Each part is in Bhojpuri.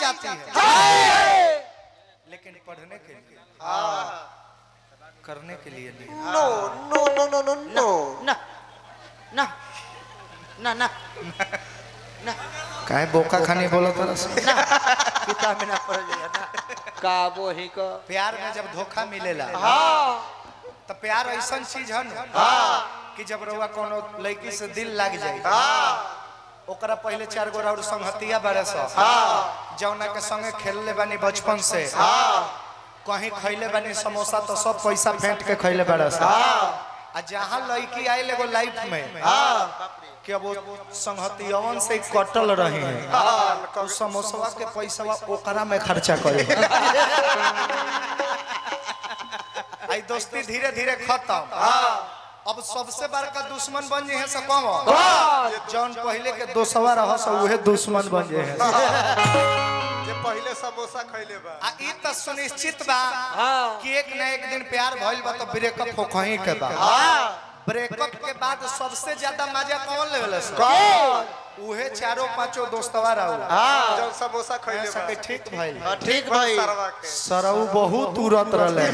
जाती है, लेकिन पढ़ने के लिए, करने के लिए नहीं। नो नो नो नो नो नो ना ना ना ना ना काहे बोका खानी बोला तरस। किताब में ना पढ़ लिया ना का वो ही का प्यार में जब धोखा मिलेला तो प्यार ऐसा चीज है ना कि जब रउआ कोनो लड़की से दिल लग जाए ओकरा पहले 4 गो और संगतिया बरस जौना के संगे खेलले बानी बचपन से, कहीं खैले बानी समोसा तो सब पैसा फेंट के खैले बरस, आ जहाँ लड़की आयल एगो लाइफ में कि अब वो संगतियवन से कटल रहे हैं, तो समोसा के पैसा ओकरा में खर्चा करे। आई दोस्ती धीरे धीरे खत्म। अब सबसे बड़का दुश्मन बन जे है से कौन जौन पहले के दोस्तवा रह से उहे दुश्मन बन जे है जे पहले समोसा खैले बा। आ ई त सुनिश्चित बा कि एक न एक दिन प्यार भइल बा तो ब्रेकअप हो कहीं के बा। ब्रेकअप के बाद सबसे ज्यादा मजा कौन लेवल से उहे 4-5 दोस्तवा रह जब समोसा खैले बा। ठीक भइल ठीक भाई सरवा के सरऊ बहुत तुरंत रहले।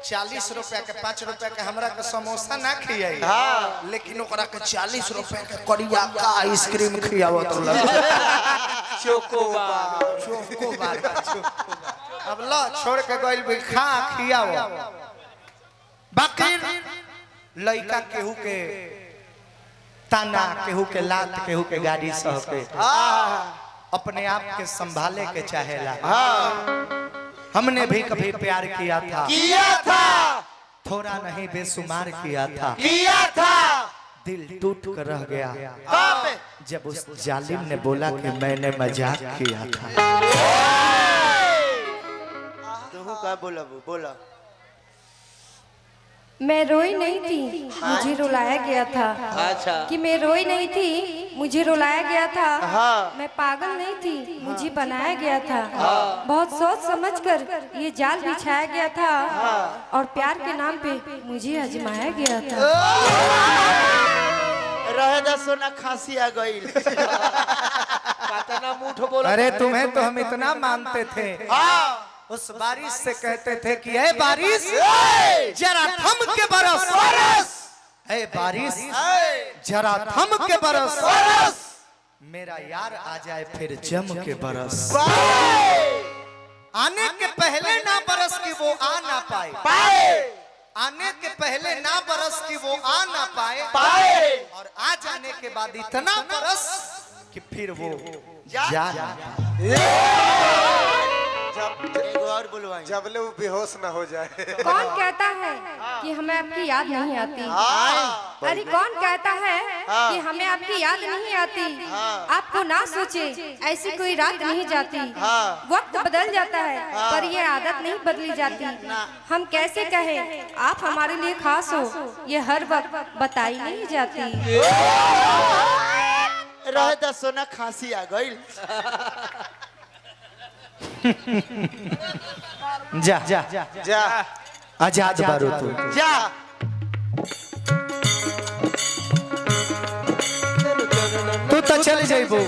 40 रुपया के 5 रुपया के हमरा के समोसा ना खियाई, लेकिन ओकरा के 40 रुपया के करिया का आइसक्रीम खियावत रहल। चोकोबार अब ला छोड़ के गइल भी खा खियाव। बाकी लइका केहू के ताना, केहू के लात, केहू के गाड़ी सह के अपने आप के संभाले के चाहेला। हमने भी कभी प्यार किया था, थोड़ा नहीं बेसुमार किया था, दिल टूट कर रह गया जब उस जालिम ने बोला कि मैंने मजाक किया था। तू का बोला वो बोला मैं रोई नहीं थी, मुझे रुलाया गया था। अच्छा कि मैं रोई नहीं थी, मुझे रुलाया गया था। मैं पागल नहीं थी, मुझे बनाया गया था। बहुत सोच समझकर ये जाल बिछाया गया था और प्यार के नाम पे मुझे आजमाया गया था। रहे दा सोना खांसी आ गई। कातना मुठ बोला। अरे तुम्हें तो हम इतना मानते थे, उस बारिश से कहते थे कि ए बारिश जरा थम के बरस, ए बारिश जरा थम के बरस, मेरा यार आ जाए फिर जम के बरस। आने के पहले ना बरस की वो आ ना पाए, आने के पहले ना बरस की वो आ ना पाए, और आ जाने के बाद इतना बरस कि फिर वो जा ना जबले वो बेहोश ना हो जाए। कौन कहता है कि हमें आपकी याद नहीं आती? अरे कौन कहता है कि हमें आपकी याद नहीं आती? आपको ना सोचे ऐसी कोई रात नहीं जाती। वक्त बदल जाता है पर ये आदत नहीं बदली जाती। हम कैसे कहें आप हमारे लिए खास हो, ये हर वक्त बताई नहीं जाती। रहे दा सोना खांसी आ गई। जा जा जा आजाद बारू तू जा तू तो चल जाइबो,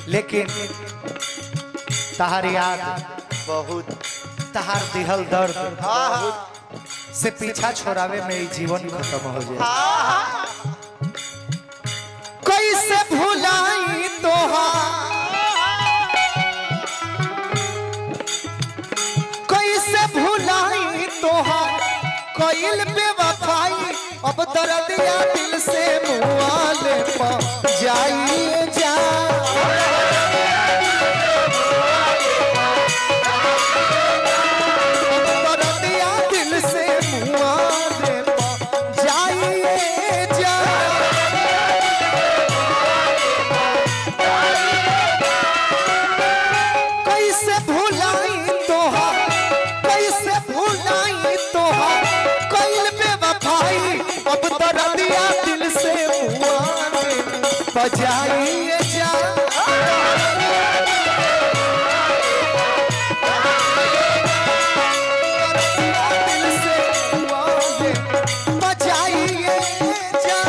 लेकिन तहार याद बहुत तहार दिहल दर्द से पीछा छोड़ावे में ही जीवन खत्म हो जाए। कैसे भुलाई तोहार, कैसे भुलाई तोहार कोइल बेवफाई, अब दर्द या दिल से मुआले पा जाइए जा। दर्द या दिल से मुआले पा जाइए जा। कैसे भुलाई तोहार, कैसे भुलाई तोहार कोइल बेवफाई, अब दर्द या दिल से मुआले पा जाइए जा। दिल से मुआले पा जाइए जा।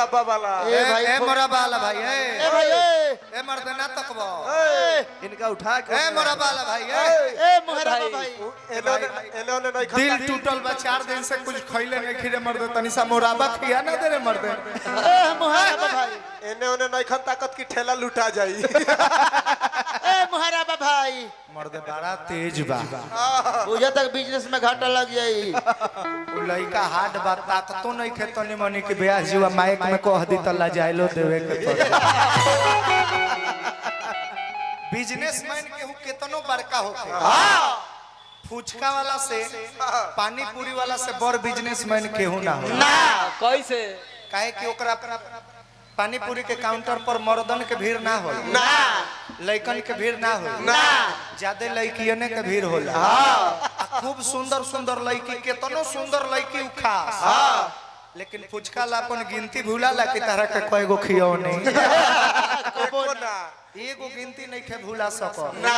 मुरब्बा वाला ए भाई ए मोरा बाला भाई ए भाई ए मर्द ना तकबो इनका उठा के ए मोरा बाला भाई ए मुहर्रम भाई इन्होंने नहीं दिल टूटल बा 4 दिन से कुछ खइले नहीं खिरे मर्द तनी सा मोराबा खिया ना दे रे मर्द ए मुहर्रम भाई इन्होंने नहीं खन ताकत की ठेला लुटा जाई ए मुहर्रम भाई मर्द बड़ा तेज बा पूजा तक बिजनेस में घाटा लग जाई उ लइका हार्ड बा ताकतो नहीं खेतो नि मनी के ब्याह जीवा माइक में कह दी त ला जाइलो देवे के पड़े बिजनेसमैन केहू केतनो बड़का होके फुचका वाला से पानी पूरी वाला से बड़ बिजनेसमैन केहू ना हो ना कैसे काहे कि ओकरा पानी पूरी के काउंटर पर मर्दन के भीड़ ना हो ना लइकन के भीड़ ना हो ना ज्यादा लइकियने के भीड़ होला आ खूब सुंदर सुंदर लइकी केतनो सुंदर लइकी उ खास लेकिन फुचका ला अपन गिनती भूला ला कि तरह के कएगो खियो नहीं एको ना एगो गिनती नहीं के भूला सको ना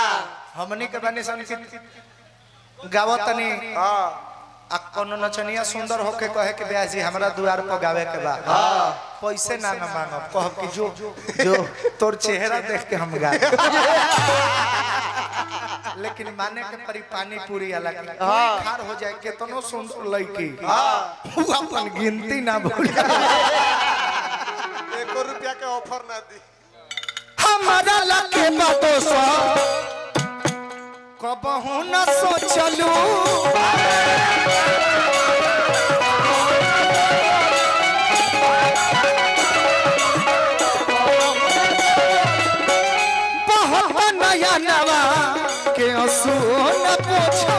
हमनी के बनी सन की गावतनी हां आ कोनो नचनिया सुंदर होके कहे के ब्याह जी हमरा द्वार पर गावे के बा पैसे ना ना मांगब कहब कि जो तोर चेहरा देख के हम गा लेकिन माने के परी पानी पूरी अलग खार हो जाए केतनो सुंदर लड़की वो अपन गिनती ना भूल एको रुपया के ऑफर ना दी हमारा लगे बातों सो कबहू न सोचलू बहुत नया नवा के असूल पूछो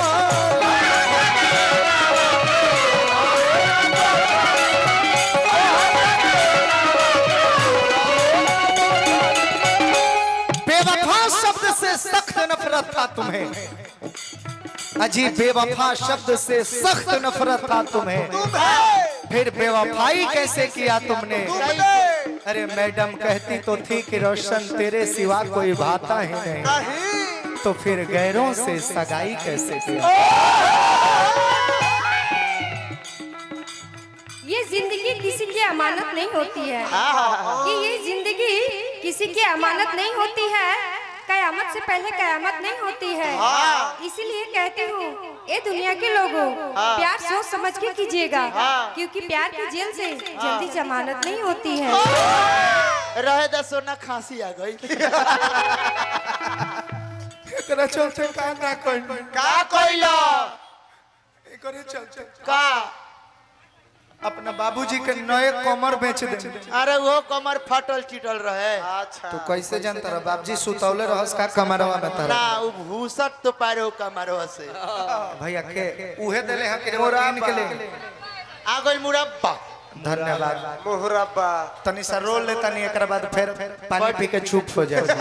बेवफा शब्द से सख्त नफरत था तुम्हें अजीब बेवफा शब्द से सख्त नफरत था तुम्हें फिर बेवफाई कैसे किया तुमने अरे मैडम कहती तो थी कि रोशन तेरे सिवा कोई भाता ही नहीं तो फिर गैरों से सगाई कैसे किया ये जिंदगी किसी की अमानत नहीं होती है कि ये जिंदगी किसी की अमानत नहीं होती है कयामत से पहले कयामत नहीं होती है इसीलिए कहती हूँ ये दुनिया के लोगों प्यार सोच समझ के कीजिएगा क्योंकि प्यार की जेल से जल्दी जमानत नहीं होती है रहे दा सोना खांसी आ गई एकरा चलते का ना कोई का कोइलो एकरे चलते का अपना बाबूजी के नए कमर बेच दे अरे वो कमर फटल चिटल रहे अच्छा तो कैसे जानता रहा बाबूजी सुतौले रहस का कमरवा में तारा ना वो भूसट तो पारो कमरवा से भैया के उहे देले हम के मोरान के ले आ गइल मुरब्बा धन्यवाद मुहरब्बा तनी सा रोल ले तनी एकरा बाद फिर पानी पी के चुप हो जाए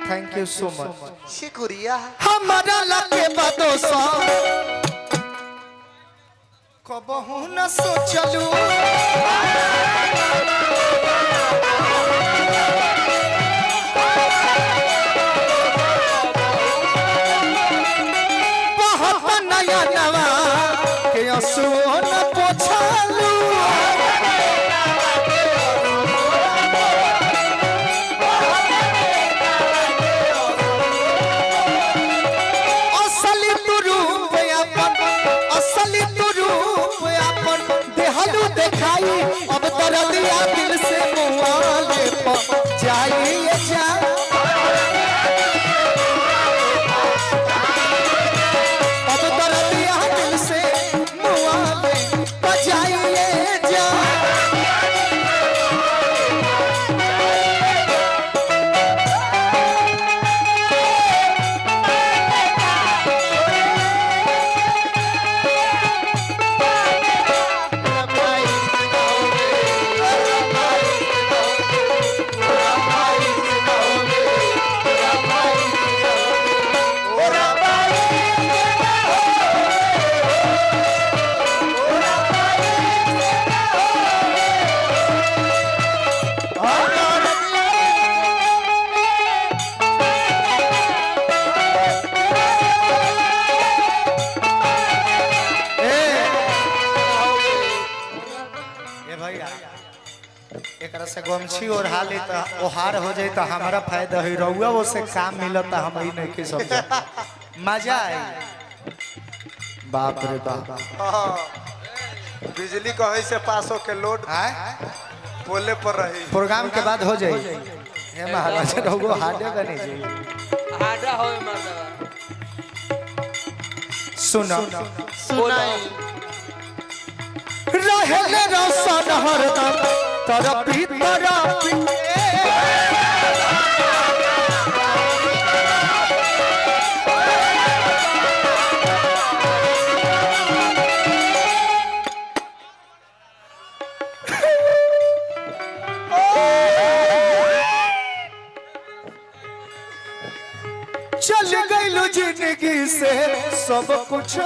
थैंक यू सो मच शुक्रिया हमारा लगे बदोसा कबहू न सोचलू बहुत नया नवा के असूल न पोछलू असली तू रूप अपन असली तू रूप अपन देहलू देखाई अब तोरा दिया दिल से मुआले पर जाइए जा अब तोरा दिया दिल से मुआले पर जाइए जा भाई गमछी और हाल तो ओहार हो जाए तो हमारा फायदा है रहुआ वो से काम मिलता हम ही नहीं के समझ मजा आई बाप रे बाप हाँ। बिजली कहीं से पास हो के लोड आय पोले पर रही प्रोग्राम के बाद हो जाए हे महाराज रहुआ हाडे बने जाए आडा होए मर्दवा सुनो सुनाई रहले रसन हरदम तर भीतर चल गई जिंदगी से सब कुछ